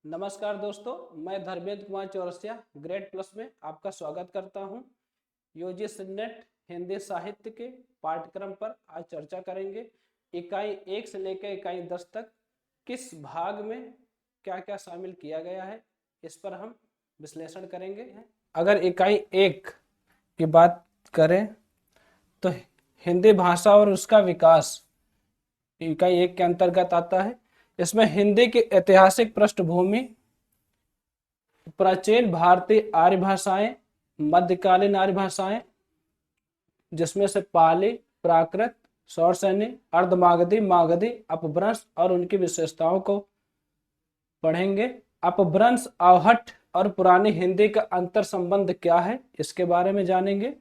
नमस्कार दोस्तों, मैं धर्मेंद्र कुमार चौरसिया ग्रेड प्लस में आपका स्वागत करता हूं। यूजीसी नेट हिंदी साहित्य के पाठ्यक्रम पर आज चर्चा करेंगे। इकाई 1 से लेकर इकाई 10 तक किस भाग में क्या क्या शामिल किया गया है, इस पर हम विश्लेषण करेंगे। अगर इकाई 1 की बात करें तो हिंदी भाषा और उसका विकास इकाई 1 के अंतर्गत आता है। इसमें हिंदी की ऐतिहासिक पृष्ठभूमि, प्राचीन भारतीय आर्य भाषाएं, मध्यकालीन आर्य भाषाएं जिसमें से पाली, प्राकृत, सौरसैनी, अर्धमागधी, मागधी, अपभ्रंश और उनकी विशेषताओं को पढ़ेंगे। अपभ्रंश, आवहट और पुरानी हिंदी का अंतर संबंध क्या है, इसके बारे में जानेंगे।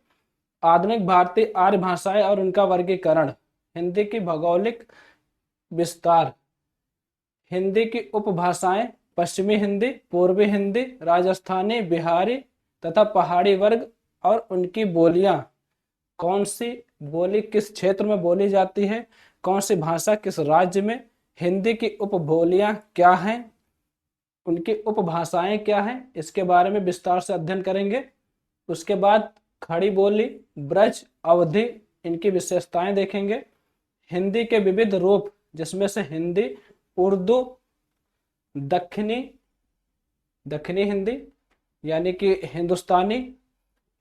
आधुनिक भारतीय आर्य भाषाएं और उनका वर्गीकरण, हिंदी की भौगोलिक विस्तार, हिंदी की उपभाषाएं, पश्चिमी हिंदी, पूर्वी हिंदी, राजस्थानी, बिहारी तथा पहाड़ी वर्ग और उनकी बोलियां, कौन सी बोली किस क्षेत्र में बोली जाती है, कौन सी भाषा किस राज्य में, हिंदी की उपबोलियां क्या हैं, उनकी उपभाषाएं क्या हैं, इसके बारे में विस्तार से अध्ययन करेंगे। उसके बाद खड़ी बोली, ब्रज, अवधि, इनकी विशेषताएं देखेंगे। हिंदी के विविध रूप जिसमें से हिंदी, उर्दू, दक्षिणी हिंदी यानी कि हिंदुस्तानी,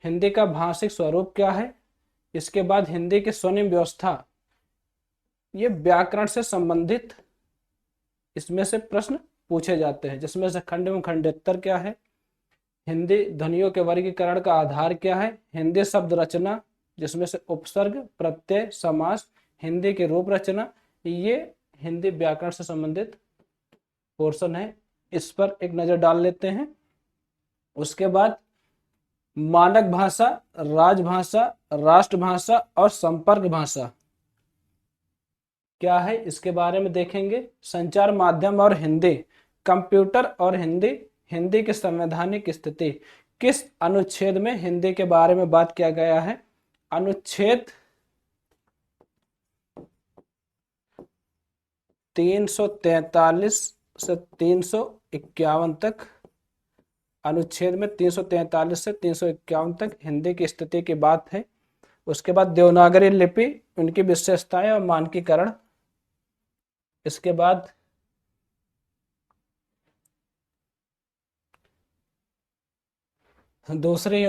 हिंदी का भाषिक स्वरूप क्या है। इसके बाद हिंदी की स्वनिम व्यवस्था, ये व्याकरण से संबंधित इसमें से प्रश्न पूछे जाते हैं, जिसमें से खंड एवं खंडेतर क्या है, हिंदी ध्वनियों के वर्गीकरण का आधार क्या है, हिंदी शब्द रचना जिसमें से उपसर्ग, प्रत्यय, समास, हिंदी की रूप रचना, ये हिंदी व्याकरण से संबंधित पोर्शन है। इस पर एक नजर डाल लेते हैं। उसके बाद मानक भाषा, राजभाषा, राष्ट्रभाषा और संपर्क भाषा क्या है, इसके बारे में देखेंगे। संचार माध्यम और हिंदी, कंप्यूटर और हिंदी, हिंदी की संवैधानिक स्थिति, किस अनुच्छेद में हिंदी के बारे में बात किया गया है। अनुच्छेद 343 से 351 तक, अनुच्छेद में 343 से 351 तक हिंदी की स्थिति की बात है। उसके बाद देवनागरी लिपि, उनकी विशेषताएं और मानकीकरण। इसके बाद दूसरी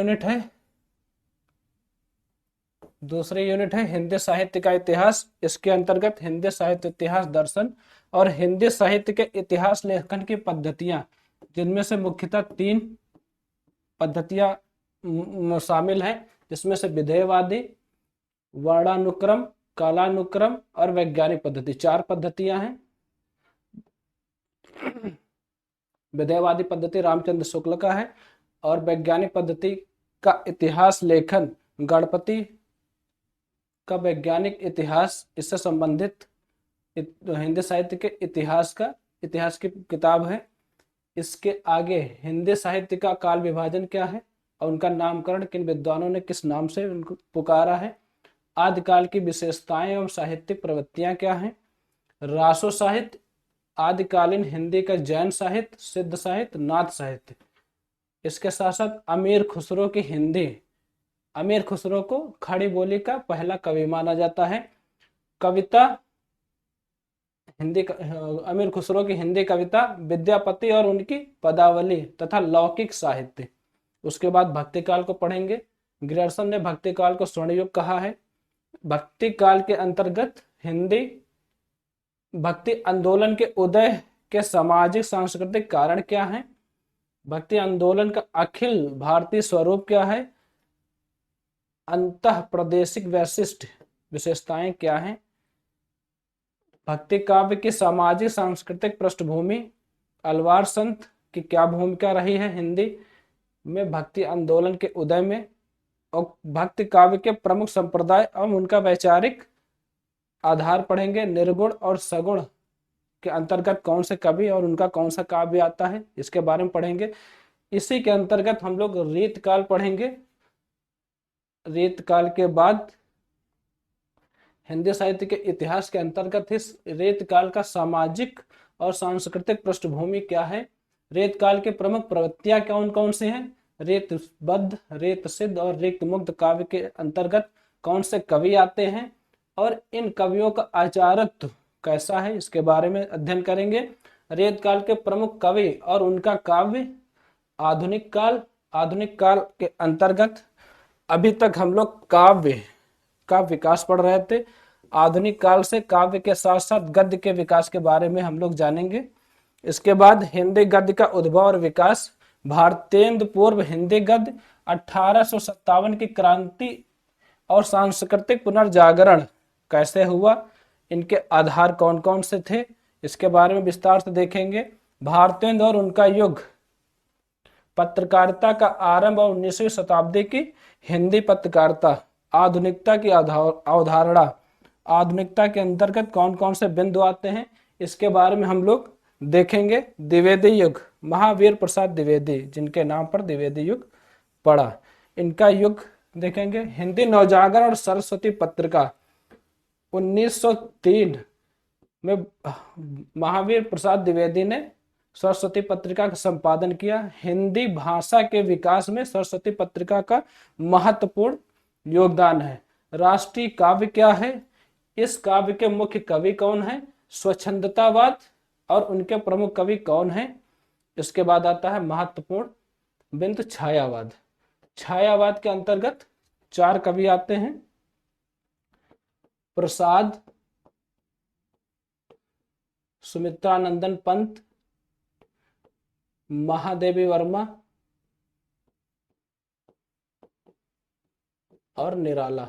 यूनिट है हिंदी साहित्य का इतिहास। इसके अंतर्गत हिंदी साहित्य इतिहास दर्शन और हिंदी साहित्य के इतिहास लेखन की पद्धतियां, जिनमें से मुख्यतः 3 पद्धतियां शामिल हैं, जिसमें से विधेयवादी, वर्णानुक्रम, कालानुक्रम और वैज्ञानिक पद्धति, 4 पद्धतियां हैं। विधेयवादी पद्धति रामचंद्र शुक्ल का है और वैज्ञानिक पद्धति का इतिहास लेखन गणपति का वैज्ञानिक इतिहास, इससे संबंधित हिंदी साहित्य के इतिहास की किताब है। इसके आगे हिंदी साहित्य का काल विभाजन क्या है और उनका नामकरण किन विद्वानों ने किस नाम से उनको पुकारा है। आदिकाल की विशेषताएं एवं साहित्यिक प्रवृत्तियां क्या हैं। रासो साहित्य, आदिकालीन हिंदी का जैन साहित्य, सिद्ध साहित्य, नाथ साहित्य। इसके साथ साथ अमीर खुसरो की हिंदी, अमीर खुसरो को खड़ी बोली का पहला कवि माना जाता है। कविता, अमीर खुसरो की हिंदी कविता, विद्यापति और उनकी पदावली तथा लौकिक साहित्य। उसके बाद भक्ति काल को पढ़ेंगे। ग्रियर्सन ने भक्ति काल को स्वर्ण युग कहा है। भक्ति काल के अंतर्गत हिंदी भक्ति आंदोलन के उदय के सामाजिक सांस्कृतिक कारण क्या है, भक्ति आंदोलन का अखिल भारतीय स्वरूप क्या है, अंतः प्रादेशिक वैशिष्ट विशेषताएं क्या हैं, भक्ति काव्य की सामाजिक सांस्कृतिक पृष्ठभूमि, अलवार संत की क्या भूमिका रही है हिंदी में भक्ति आंदोलन के उदय में, और भक्ति काव्य के प्रमुख संप्रदाय एवं उनका वैचारिक आधार पढ़ेंगे। निर्गुण और सगुण के अंतर्गत कौन से कवि और उनका कौन सा काव्य आता है, इसके बारे में पढ़ेंगे। इसी के अंतर्गत हम लोग रीत काल पढ़ेंगे। रीत काल के बाद हिंदी साहित्य के इतिहास के अंतर्गत इस रीत काल का सामाजिक और सांस्कृतिक पृष्ठभूमि क्या है, रेत काल के प्रमुख प्रवृत्तियां कौन कौन सी हैं? रेतबद्ध, रेत सिद्ध और रेत मुक्त काव्य के अंतर्गत कौन से कवि आते हैं और इन कवियों का आचारत्व कैसा है, इसके बारे में अध्ययन करेंगे। रेत काल के प्रमुख कवि और उनका काव्य। आधुनिक काल, आधुनिक काल के अंतर्गत अभी तक हम लोग काव्य का विकास पढ़ रहे थे। आधुनिक काल से काव्य के साथ साथ गद्य के विकास के बारे में हम लोग जानेंगे। इसके बाद हिंदी गद्य का उद्भव और विकास। भारतेंदु पूर्व हिंदी गद्य 1857 की क्रांति और सांस्कृतिक पुनर्जागरण कैसे हुआ, इनके आधार कौन कौन से थे, इसके बारे में विस्तार से देखेंगे। भारतेंदु और उनका युग। पत्रकारिता का आरंभ और 19वीं शताब्दी की हिंदी पत्रकारिता। आधुनिकता की अवधारणा। आधुनिकता के अंतर्गत कौन कौन से बिंदु आते हैं, इसके बारे में हम लोग देखेंगे। द्विवेदी युग। महावीर प्रसाद द्विवेदी, जिनके नाम पर द्विवेदी युग पड़ा, इनका युग देखेंगे। हिंदी नवजागरण और सरस्वती पत्रिका। 1903 में महावीर प्रसाद द्विवेदी ने सरस्वती पत्रिका का संपादन किया। हिंदी भाषा के विकास में सरस्वती पत्रिका का महत्वपूर्ण योगदान है। राष्ट्रीय काव्य क्या है? इस काव्य के मुख्य कवि कौन है? स्वच्छंदतावाद और उनके प्रमुख कवि कौन हैं? इसके बाद आता है महत्वपूर्ण बिंदु छायावाद। छायावाद के अंतर्गत 4 कवि आते हैं। प्रसाद, सुमित्रानंदन पंत, महादेवी वर्मा और निराला।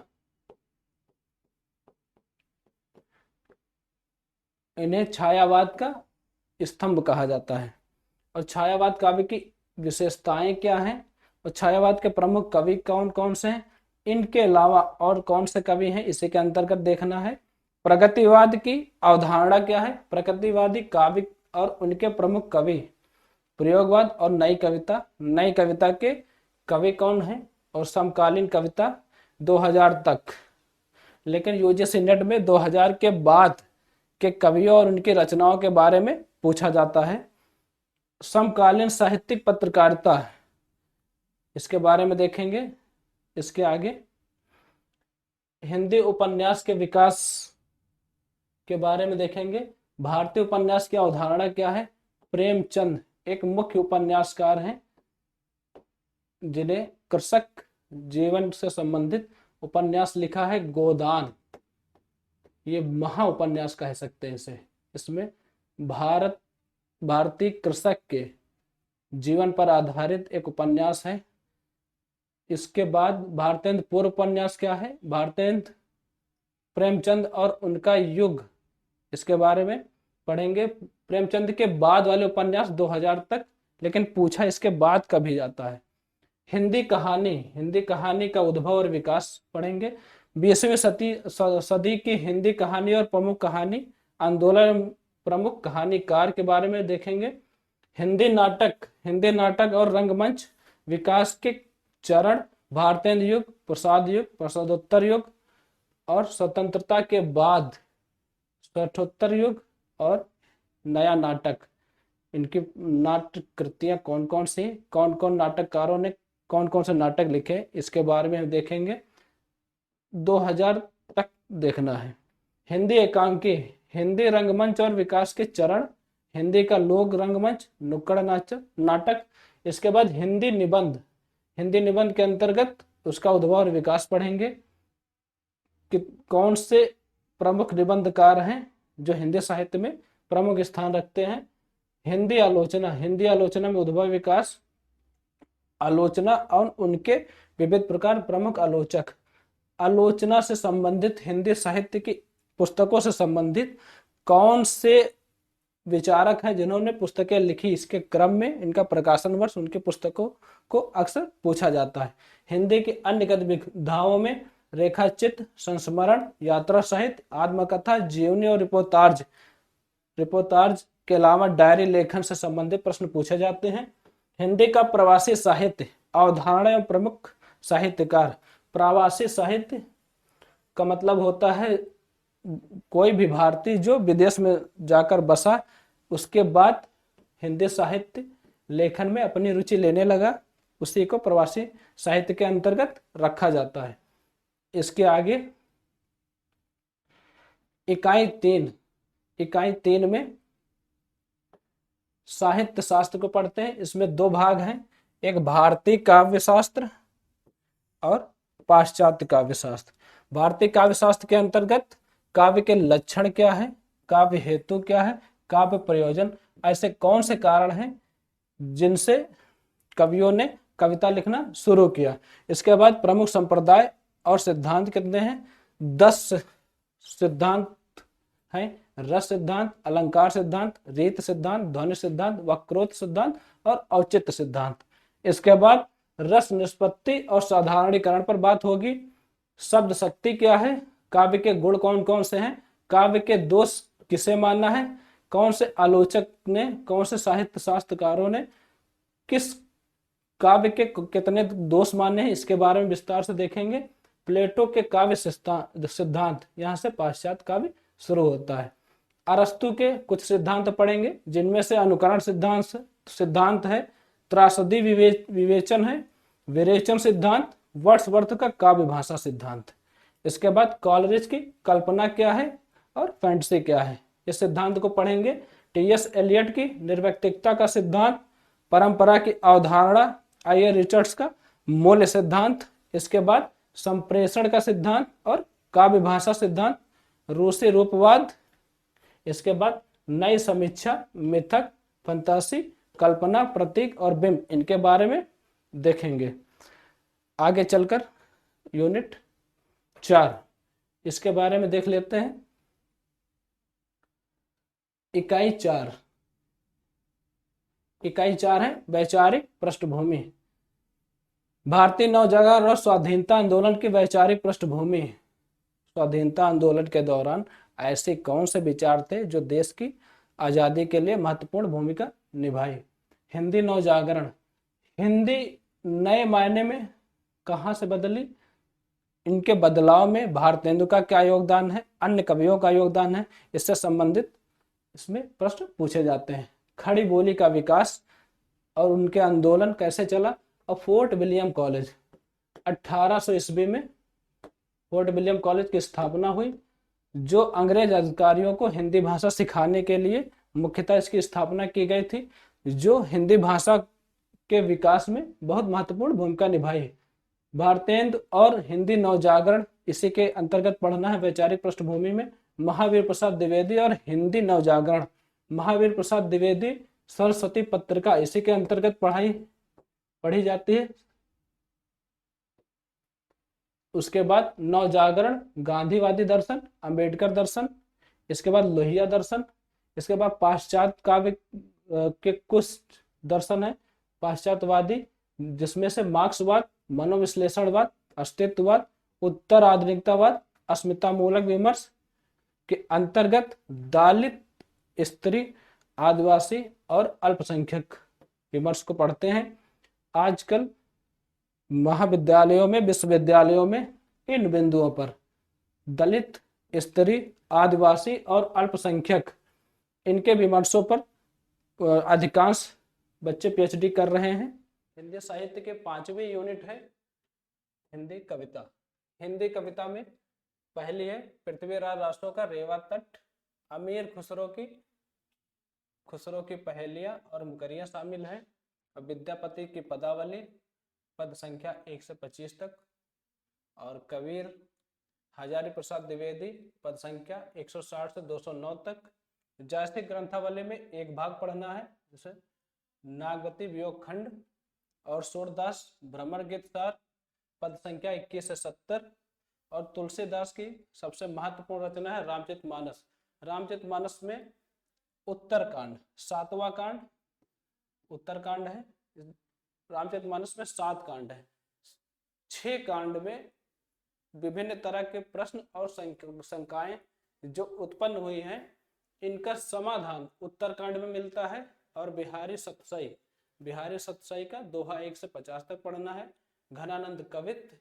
इन्हें छायावाद का स्तंभ कहा जाता है। और छायावाद काव्य की विशेषताएं क्या हैं और छायावाद के प्रमुख कवि कौन कौन से हैं, इनके अलावा और कौन से कवि हैं, इसी के अंतर्गत देखना है। प्रगतिवाद की अवधारणा क्या है? प्रगतिवादी काव्य और उनके प्रमुख कवि। प्रयोगवाद और नई कविता। नई कविता के कवि कौन हैं और समकालीन कविता 2000 तक। लेकिन यूजीसी नेट में 2000 के बाद के कवियों और उनकी रचनाओं के बारे में पूछा जाता है। समकालीन साहित्यिक पत्रकारिता, इसके बारे में देखेंगे। इसके आगे हिंदी उपन्यास के विकास के बारे में देखेंगे। भारतीय उपन्यास की अवधारणा क्या है? प्रेमचंद एक मुख्य उपन्यासकार हैं जिन्हें कृषक जीवन से संबंधित उपन्यास लिखा है। गोदान, ये महा उपन्यास कह सकते हैं इसे। इसमें भारतीय कृषक के जीवन पर आधारित एक उपन्यास है। इसके बाद भारतेंदु पूर्व उपन्यास क्या है? भारतेंदु, प्रेमचंद और उनका युग, इसके बारे में पढ़ेंगे। प्रेमचंद के बाद वाले उपन्यास 2000 तक, लेकिन पूछा इसके बाद कभी जाता है। हिंदी कहानी, हिंदी कहानी का उद्भव और विकास पढ़ेंगे। 20वीं सदी की हिंदी कहानी और प्रमुख कहानी आंदोलन, प्रमुख कहानीकार के बारे में देखेंगे। हिंदी नाटक, हिंदी नाटक और रंगमंच विकास के चरण। भारतेंदु युग, प्रसाद युग, प्रसादोत्तर युग और स्वतंत्रता के बाद साठोत्तर युग और नया नाटक। इनकी नाटक कृतियां कौन कौन सी, कौन कौन नाटककारों ने कौन कौन से नाटक लिखे, इसके बारे में हम देखेंगे। 2000 तक देखना है। हिंदी एकांकी, हिंदी रंगमंच और विकास के चरण। हिंदी का लोक रंगमंच, नुक्कड़ नाटक। इसके बाद हिंदी निबंध, हिंदी निबंध के अंतर्गत उसका उद्भव और विकास पढ़ेंगे कि कौन से प्रमुख निबंधकार हैं जो हिंदी साहित्य में प्रमुख स्थान रखते हैं। हिंदी आलोचना, हिंदी आलोचना में उद्भव विकास, आलोचना और उनके विविध प्रकार। प्रमुख आलोचक, आलोचना से संबंधित हिंदी साहित्य की पुस्तकों से संबंधित कौन से विचारक हैं जिन्होंने पुस्तकें लिखी, इसके क्रम में इनका प्रकाशन वर्ष, उनकी पुस्तकों को अक्सर पूछा जाता है। हिंदी की अन्य गतिविधियों में रेखा चित्र, संस्मरण, यात्रा साहित्य, आत्मकथा, जीवनी और रिपोर्टाज। रिपोर्टाज के अलावा डायरी लेखन से संबंधित प्रश्न पूछे जाते हैं। हिंदी का प्रवासी साहित्य, अवधारणा एवं प्रमुख साहित्यकार। प्रवासी साहित्य का मतलब होता है कोई भी भारतीय जो विदेश में जाकर बसा, उसके बाद हिंदी साहित्य लेखन में अपनी रुचि लेने लगा, उसी को प्रवासी साहित्य के अंतर्गत रखा जाता है। इसके आगे इकाई 3 में साहित्य शास्त्र को पढ़ते हैं। इसमें 2 भाग हैं, एक भारतीय काव्य शास्त्र और पाश्चात्य काव्य शास्त्र। भारतीय काव्य शास्त्र के अंतर्गत काव्य के लक्षण क्या है, काव्य हेतु क्या है, काव्य प्रयोजन, ऐसे कौन से कारण हैं जिनसे कवियों ने कविता लिखना शुरू किया। इसके बाद प्रमुख संप्रदाय और सिद्धांत कितने हैं, 10 सिद्धांत हैं। रस सिद्धांत, अलंकार सिद्धांत, रीत सिद्धांत, ध्वनि सिद्धांत, वक्रोक्त सिद्धांत और औचित्य सिद्धांत। इसके बाद रस निष्पत्ति और साधारणीकरण पर बात होगी। शब्द शक्ति क्या है, काव्य के गुण कौन कौन से हैं, काव्य के दोष किसे मानना है, कौन से आलोचक ने, कौन से साहित्य शास्त्रकारों ने किस काव्य के कितने दोष माने हैं, इसके बारे में विस्तार से देखेंगे। प्लेटो के काव्य सिद्धांत, यहाँ से पाश्चात्य काव्य शुरू होता है। अरस्तु के कुछ सिद्धांत पढ़ेंगे, जिनमें से अनुकरण सिद्धांत है, त्रासदी विवेचन है, विरेचन सिद्धांत, वर्ड्सवर्थ का काव्य भाषा सिद्धांत। इसके बाद कॉलरिज की कल्पना क्या है और फैंटेसी क्या है, इस सिद्धांत को पढ़ेंगे। टी.एस. एलियट की निर्व्यक्तिकता का सिद्धांत, परंपरा की अवधारणा, आई.ए. रिचर्ड्स का मूल्य सिद्धांत। इसके बाद संप्रेषण का सिद्धांत और काव्य भाषा सिद्धांत, रूसी रूपवाद। इसके बाद नई समीक्षा, मिथक, फंतासी, कल्पना, प्रतीक और बिंब, इनके बारे में देखेंगे। आगे चलकर यूनिट 4 इसके बारे में देख लेते हैं। इकाई 4 है वैचारिक पृष्ठभूमि। भारतीय नवजागरण और स्वाधीनता आंदोलन की वैचारिक पृष्ठभूमि। स्वाधीनता आंदोलन के दौरान ऐसे कौन से विचार थे जो देश की आजादी के लिए महत्वपूर्ण भूमिका निभाई। हिंदी नवजागरण, हिंदी नए मायने में कहां से बदली, इनके बदलाव में भारतेंदु का क्या योगदान है, अन्य कवियों का योगदान है, इससे संबंधित इसमें प्रश्न पूछे जाते हैं। खड़ी बोली का विकास और उनके आंदोलन कैसे चला। और फोर्ट विलियम कॉलेज, 1800 ईस्वी में फोर्ट विलियम कॉलेज की स्थापना हुई, जो अंग्रेज अधिकारियों को हिंदी भाषा सिखाने के लिए मुख्यतः इसकी स्थापना की गई थी, जो हिंदी भाषा के विकास में बहुत महत्वपूर्ण भूमिका निभाई है। भारतेंदु और हिंदी नवजागरण, इसी के अंतर्गत पढ़ना है वैचारिक पृष्ठभूमि में। महावीर प्रसाद द्विवेदी और हिंदी नवजागरण, महावीर प्रसाद द्विवेदी सरस्वती पत्रिका, इसी के अंतर्गत पढ़ी जाती है। उसके बाद नवजागरण, गांधीवादी दर्शन, अंबेडकर दर्शन, इसके बाद लोहिया दर्शन। इसके बाद पाश्चात्य काव्य के कुछ दर्शन है पाश्चात्यवादी, जिसमें से मार्क्सवाद, मनोविश्लेषणवाद, अस्तित्ववाद, उत्तर आधुनिकतावाद, अस्मितामूलक विमर्श के अंतर्गत दलित, स्त्री, आदिवासी और अल्पसंख्यक विमर्श को पढ़ते हैं। आजकल महाविद्यालयों में, विश्वविद्यालयों में इन बिंदुओं पर दलित, स्त्री, आदिवासी और अल्पसंख्यक, इनके विमर्शों पर अधिकांश बच्चे पीएचडी कर रहे हैं। हिंदी साहित्य के 5वीं यूनिट है हिंदी कविता। हिंदी कविता में पहली है पृथ्वीराज रासो का रेवा तट, अमीर खुसरो की पहेलियां और मुकरियां शामिल हैं। विद्यापति की पदावली, पद संख्या 1 से 25 तक, और कबीर हजारी प्रसाद द्विवेदी, पद संख्या 160 से 209 तक। जाति ग्रंथावली में एक भाग पढ़ना है, जैसे नागवती वियोग खंड और सूरदास भ्रमर गीत सार, पद संख्या 21 से 70। और तुलसीदास की सबसे महत्वपूर्ण रचना है रामचरितमानस। रामचरितमानस में उत्तरकांड, 7वां कांड उत्तरकांड है। रामचरितमानस में 7 कांड है। 6 कांड में विभिन्न तरह के प्रश्न और शंकाएं जो उत्पन्न हुई हैं, इनका समाधान उत्तरकांड में मिलता है। और बिहारी सतसई का दोहा 1 से 50 तक पढ़ना है। घनानंद कवित्त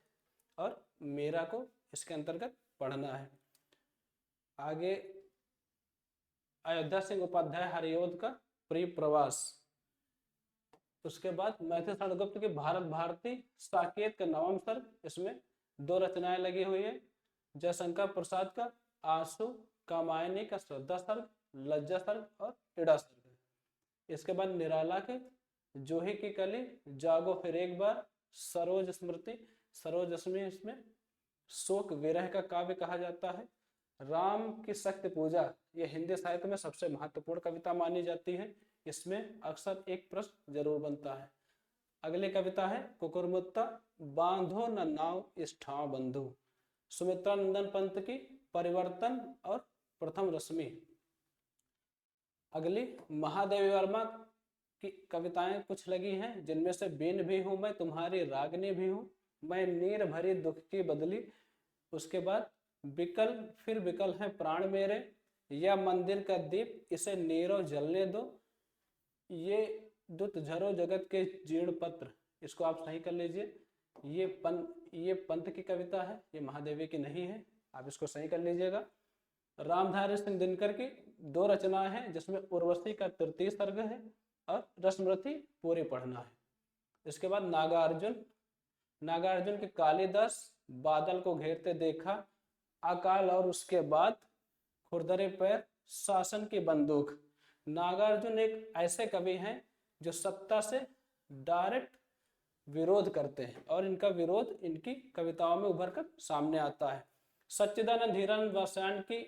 और मेरा को इसके अंतर्गत पढ़ना है। आगे अयोध्या सिंह उपाध्याय हरिओद का प्रिय प्रवास, उसके बाद मैथिली शरण गुप्त की भारत भारती साकेत का नवम सर्ग, इसमें 2 रचनाएं लगी हुई है। जयशंकर प्रसाद का आंसू, कामायनी का श्रद्धा सर्ग, लज्जा सर्ग और इड़ा सर्ग। इसके बाद निराला के जूही की कली, जागो फिर एक बार, सरोज स्मृति, सरोज स्मृति इसमें शोक विरह का काव्य कहा जाता है। राम की शक्ति पूजा, ये हिंदी साहित्य में सबसे महत्वपूर्ण कविता मानी जाती है। इसमें अक्सर एक प्रश्न जरूर बनता है। अगली कविता है कुकुरमुत्ता, बांधो न नाव इस ठाव बंधु, सुमित्रा नंदन पंत की परिवर्तन और प्रथम रश्मि। अगली महादेवी वर्मा की कविताएं कुछ लगी हैं, जिनमें से बीन भी हूं मैं, तुम्हारी रागनी भी हूं, मैं नीर भरी दुख की बदली। उसके बाद विकल फिर विकल है प्राण मेरे, या मंदिर का दीप इसे नीरो जलने दो, ये दुत झरो जगत के जीर्ण पत्र। इसको आप सही कर लीजिए, ये पंत की कविता है, ये महादेवी की नहीं है, आप इसको सही कर लीजिएगा। रामधारी सिंह दिनकर की 2 रचनाएं हैं, जिसमें उर्वशी का तृतीय सर्ग है और रसमृति पूरी पढ़ना है। इसके बाद नागार्जुन के कालिदास, बादल को घेरते देखा, अकाल और उसके बाद खुरदरे पैर, शासन की बंदूक। नागार्जुन एक ऐसे कवि हैं जो सत्ता से डायरेक्ट विरोध करते हैं और इनका विरोध इनकी कविताओं में उभर कर सामने आता है। सच्चिदानंद हीरानंद वासयान की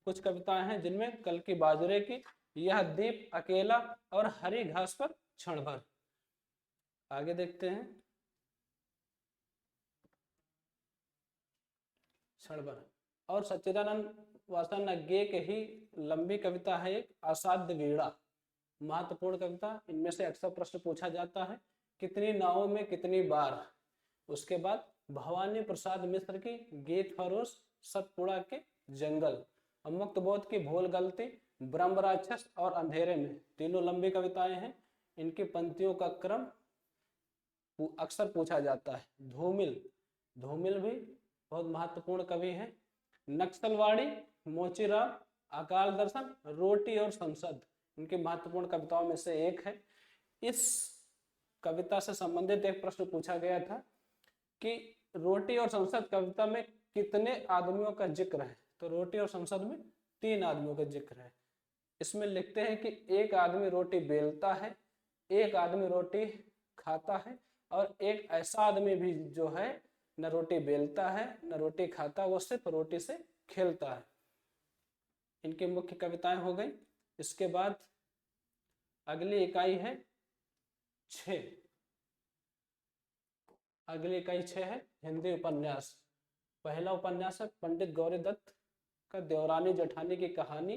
कुछ कविताएं हैं, जिनमें कल की बाजरे की, यह दीप अकेला और हरी घास पर क्षण भर। आगे देखते हैं, क्षण भर। और सच्चिदानंद वासयान अज्ञे के ही लंबी कविता है एक, असाध्य वीणा, महत्वपूर्ण कविता। इनमें से अक्सर प्रश्न पूछा जाता है, कितनी नावों में कितनी बार। उसके बाद भवानी प्रसाद मिश्र की गीत फरोश, सतपुड़ा के जंगल, मुक्त बोध की भूल गलती, ब्रह्म राक्षस और अंधेरे में, तीनों लंबी कविताएं हैं। इनकी पंक्तियों का क्रम अक्सर पूछा जाता है। धूमिल भी बहुत महत्वपूर्ण कवि हैं। नक्सलवाड़ी, मोचीराम, अकाल दर्शन, रोटी और संसद इनकी महत्वपूर्ण कविताओं में से एक है। इस कविता से संबंधित एक प्रश्न पूछा गया था कि रोटी और संसद कविता में कितने आदमियों का जिक्र है, तो रोटी और संसद में 3 आदमियों का जिक्र है। इसमें लिखते हैं कि एक आदमी रोटी बेलता है, एक आदमी रोटी खाता है, और एक ऐसा आदमी भी जो है न रोटी बेलता है न रोटी खाता, वो सिर्फ रोटी से खेलता है। इनकी मुख्य कविताएं हो गई। इसके बाद अगली इकाई है 6। अगली इकाई 6 है हिंदी उपन्यास। पहला उपन्यास है पंडित गौरी दत्त का देवरानी जेठानी की कहानी।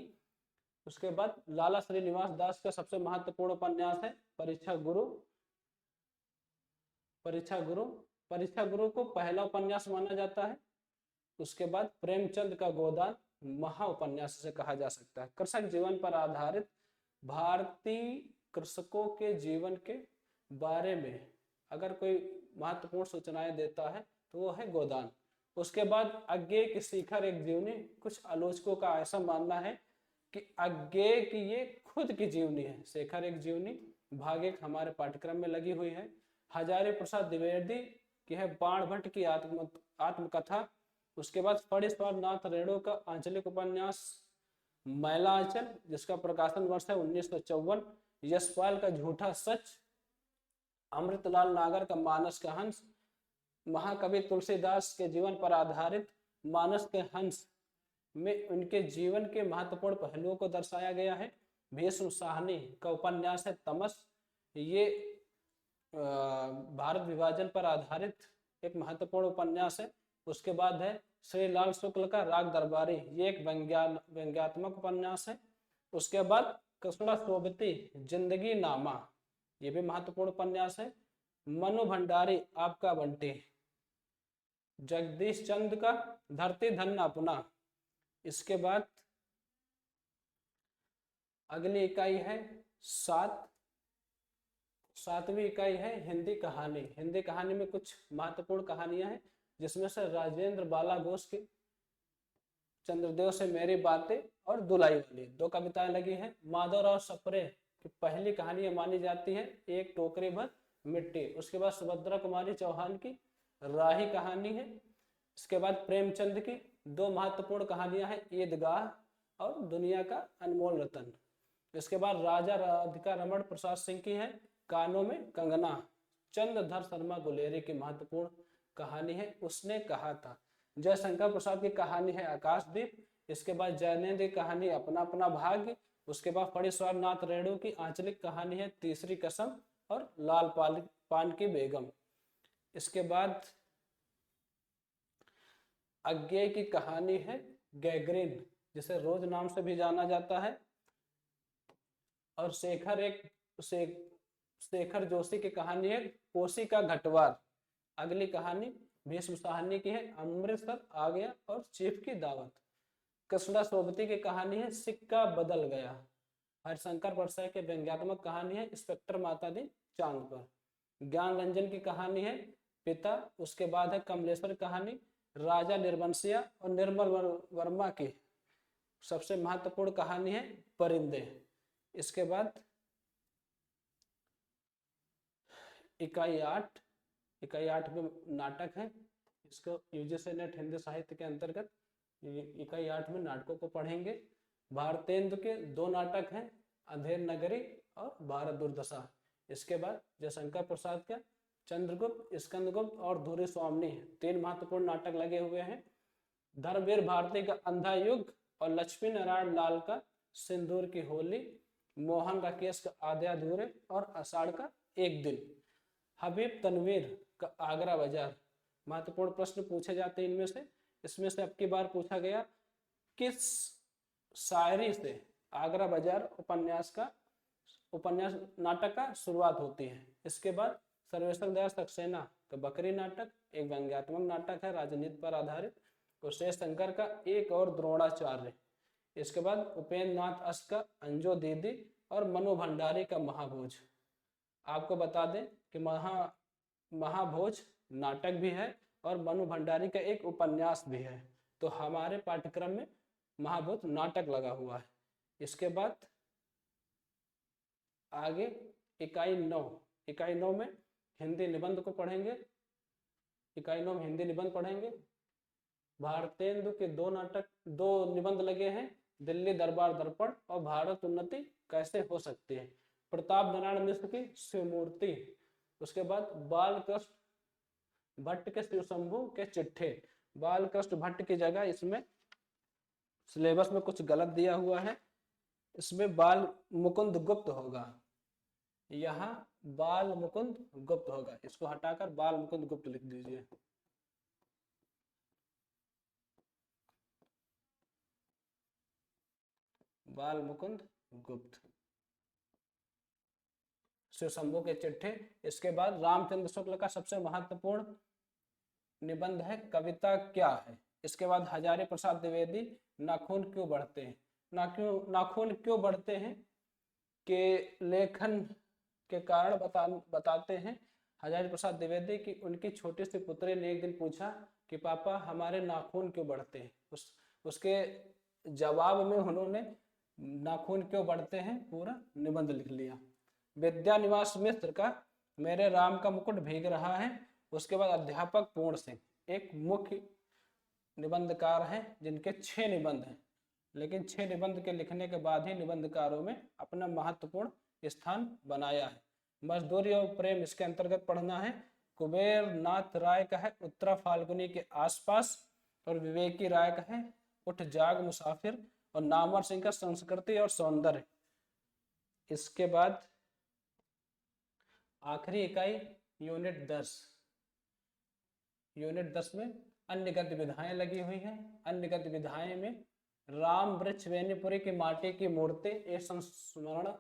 उसके बाद लाला श्रीनिवास दास का सबसे महत्वपूर्ण उपन्यास है परीक्षा गुरु को पहला उपन्यास माना जाता है। उसके बाद प्रेमचंद का गोदान महा उपन्यास से कहा जा सकता है। कृषक जीवन पर आधारित भारतीय कृषकों के जीवन के बारे में अगर कोई महत्वपूर्ण सूचनाएं देता है तो वो है गोदान। उसके बाद अज्ञेय की शिखर एक जीवनी। कुछ आलोचकों का ऐसा मानना है कि अज्ञेय की ये खुद की जीवनी है। शेखर एक जीवनी भाग 1 हमारे पाठ्यक्रम में लगी हुई है। हजारी प्रसाद द्विवेदी की है बाण भट्ट की आत्मकथा। उसके बाद फणीश्वर नाथ रेणु का आंचलिक उपन्यास मैलांचल, जिसका प्रकाशन वर्ष है 1954। यशपाल का झूठा सच, अमृतलाल नागर का मानस का हंस, महाकवि तुलसीदास के जीवन पर आधारित मानस के हंस में उनके जीवन के महत्वपूर्ण पहलुओं को दर्शाया गया है। भीष्म साहनी का उपन्यास है तमस, ये भारत विभाजन पर आधारित एक महत्वपूर्ण उपन्यास है। उसके बाद है श्री लाल शुक्ल का राग दरबारी, ये एक व्यंग्यात्मक उपन्यास है। उसके बाद कृष्णा सोबती जिंदगी नामा, ये भी महत्वपूर्ण उपन्यास है। मनु भंडारी आपका बंटी, जगदीश चंद्र का धरती धन्य अपना। इसके बाद अगली इकाई है 7वीं इकाई है हिंदी कहानी। हिंदी कहानी में कुछ महत्वपूर्ण कहानियां हैं, जिसमें से राजेंद्र बाला घोष की चंद्रदेव से मेरी बातें और दुलाई वाली 2 कविताएं लगी हैं। माधवराव सप्रे कि पहली कहानी मानी जाती है एक टोकरी भर मिट्टी। उसके बाद सुभद्रा कुमारी चौहान की राही कहानी है। इसके बाद प्रेमचंद की दो महत्वपूर्ण कहानियां हैं, ईदगाह और दुनिया का अनमोल रतन। इसके बाद राजा राधिका रमण प्रसाद सिंह की है कानों में कंगना। चंद्रधर शर्मा गुलेरी की महत्वपूर्ण कहानी है उसने कहा था। जयशंकर प्रसाद की कहानी है आकाशदीप। इसके बाद जैनेन्द्र की कहानी अपना अपना भाग्य। उसके बाद फणीश्वर नाथ रेणु की आंचलिक कहानी है तीसरी कसम और लाल पान की बेगम। इसके बाद अज्ञेय की कहानी है गैगरिन, जिसे रोज नाम से भी जाना जाता है। और शेखर जोशी की कहानी है कोसी का घटवार। अगली कहानी भीष्म साहनी की है अमृतसर आ गया और चीफ की दावत। कृष्णा सोबती की कहानी है सिक्का बदल गया। हरिशंकर परसाई की व्यंग्यात्मक कहानी है इंस्पेक्टर माता दी चांद पर। ज्ञान रंजन की कहानी है पिता। उसके बाद है कमलेश्वर कहानी राजा निर्वंशिया। और निर्मल वर्मा की सबसे महत्वपूर्ण कहानी है परिंदे। इसके बाद इकाई 8 में नाटक है। इसको यूजीसी नेट हिंदी साहित्य के अंतर्गत इकाई 8 में नाटकों को पढ़ेंगे। भारतेंदु के दो नाटक हैं, अंधेर नगरी और भारत दुर्दशा। इसके बाद जयशंकर प्रसाद का चंद्रगुप्त, स्कंदगुप्त और धुरी स्वामिनी, तीन महत्वपूर्ण नाटक लगे हुए हैं। धर्मवीर भारती का अंधा युग और लक्ष्मी नारायण लाल का सिंदूर की होली, मोहन राकेश का आधे अधूरे और आषाढ़ का एक दिन। हबीब तनवीर का आगरा बाजार। महत्वपूर्ण प्रश्न पूछे जाते हैं इनमें से। इसमें से अब की बार पूछा गया किस शायरी से आगरा बाजार उपन्यास नाटक का शुरुआत होती है। इसके बाद सर्वेश्वर दयाल सक्सेना का बकरी नाटक एक व्यंग्यात्मक नाटक है राजनीति पर आधारित। शेष शंकर का एक और द्रोणाचार्य। इसके बाद उपेंद्र नाथ अस का अंजो दीदी और मनु भंडारी का महाभोज। आपको बता दें कि महाभोज नाटक भी है और मनु भंडारी का एक उपन्यास भी है। तो हमारे पाठ्यक्रम में महाभोज नाटक लगा हुआ है। इसके बाद आगे इकाई 9 में हिंदी निबंध को पढ़ेंगे। इकाई 9 में हिंदी निबंध पढ़ेंगे। भारतेंदु के दो निबंध लगे हैं, दिल्ली दरबार दर्पण और भारत उन्नति कैसे हो सकती है। प्रताप नारायण मिश्र की शिवमूर्ति। उसके बाद बालकृष्ण भट्ट के शिवशंभु के चिट्ठे। बालकृष्ण भट्ट की जगह इसमें सिलेबस में कुछ गलत दिया हुआ है, इसमें बाल मुकुंद गुप्त होगा, यहाँ बाल मुकुंद गुप्त होगा। इसको हटाकर बाल मुकुंद गुप्त लिख दीजिए। बाल मुकुंद गुप्त, शिवशंभु के चिट्ठे। इसके बाद रामचंद्र शुक्ल का सबसे महत्वपूर्ण निबंध है कविता क्या है। इसके बाद हजारी प्रसाद द्विवेदी नाखून क्यों बढ़ते हैं। नाखून क्यों बढ़ते हैं के लेखन के कारण बताते हैं। हजारी प्रसाद द्विवेदी की उनकी छोटी सी पुत्री ने एक दिन पूछा कि पापा हमारे नाखून क्यों बढ़ते हैं। उसके जवाब में उन्होंने नाखून क्यों बढ़ते हैं पूरा निबंध लिख लिया। विद्यानिवास मिश्र का मेरे राम का मुकुट भीग रहा है। उसके बाद अध्यापक पूर्ण सिंह एक मुख्य निबंधकार हैं जिनके 6 निबंध हैं, लेकिन 6 निबंध के लिखने के बाद ही निबंधकारों में अपना महत्वपूर्ण स्थान बनाया है। मजदूरी और प्रेम इसके अंतर्गत पढ़ना है। कुबेर नाथ राय का है उत्तरा फाल्गुनी के आसपास और विवेकी राय का है उठ जाग मुसाफिर और नामवर सिंह का संस्कृति और सौंदर्य। इसके बाद आखिरी इकाई यूनिट 10 में अन्य गतिविधियां लगी हुई हैं। अन्य गतिविधियां में राम वृक्ष वेनीपुरी की माटी की मूर्ति एक संस्मरण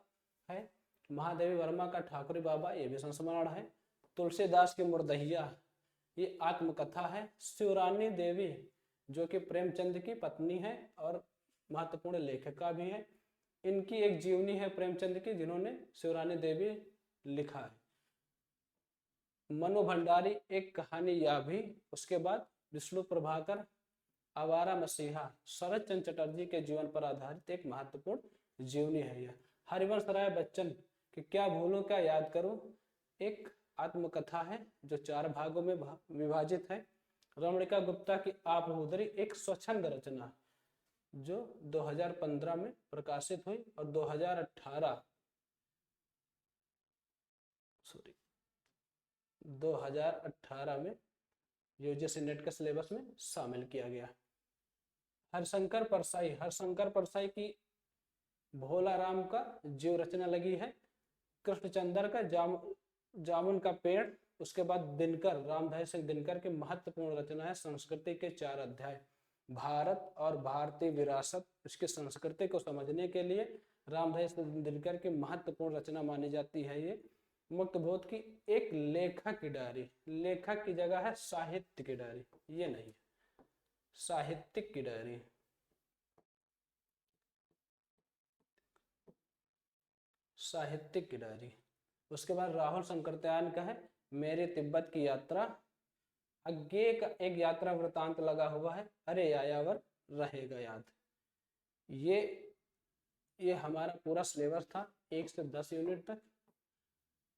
है। महादेवी वर्मा का ठाकुरी बाबा ये भी संस्मरण है। तुलसीदास की मुर्दहिया ये आत्मकथा है। शिवरानी देवी जो कि प्रेमचंद की पत्नी है और महत्वपूर्ण लेखिका भी है, इनकी एक जीवनी है प्रेमचंद की जिन्होंने शिवरानी देवी लिखा है। मनु भंडारी एक कहानी या भी। उसके बाद विष्णु प्रभाकर आवारा मसीहा शरद चंद्र चटर्जी के जीवन पर आधारित एक महत्वपूर्ण जीवनी है यह। हरिवंश राय बच्चन कि क्या भूलूं क्या याद करूं एक आत्मकथा है जो 4 भागों में विभाजित है। रमणिका गुप्ता की आपहुदरी एक स्वच्छंद रचना जो 2015 में प्रकाशित हुई और 2018 में यूजीसी नेट के सिलेबस में शामिल किया गया। हरशंकर परसाई की भोला राम का जीव रचना लगी है। कृष्णचंद्र का जामुन का पेड़, उसके बाद दिनकर, रामधारी सिंह दिनकर की महत्वपूर्ण रचना है संस्कृति के 4 अध्याय। भारत और भारतीय विरासत, इसकी संस्कृति को समझने के लिए रामधारी सिंह दिनकर की महत्वपूर्ण रचना मानी जाती है। ये मुक्तबोध की एक लेखक की डायरी, लेखक की जगह है साहित्य की डायरी, ये नहीं, साहित्यिक की डायरी। साहित्यिक की डायरी। उसके बाद राहुल शंकरत्यायन का है मेरी तिब्बत की यात्रा। आगे का एक यात्रा वृतांत लगा हुआ है, अरे यायावर रहेगा याद। ये हमारा पूरा सिलेबस था 1 से 10 यूनिट तक।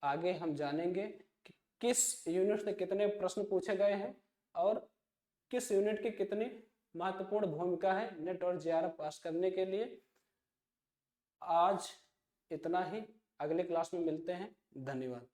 आगे हम जानेंगे कि किस यूनिट से कितने प्रश्न पूछे गए हैं और किस यूनिट की कितनी महत्वपूर्ण भूमिका है नेट और जेआरएफ पास करने के लिए। आज इतना ही, अगले क्लास में मिलते हैं, धन्यवाद।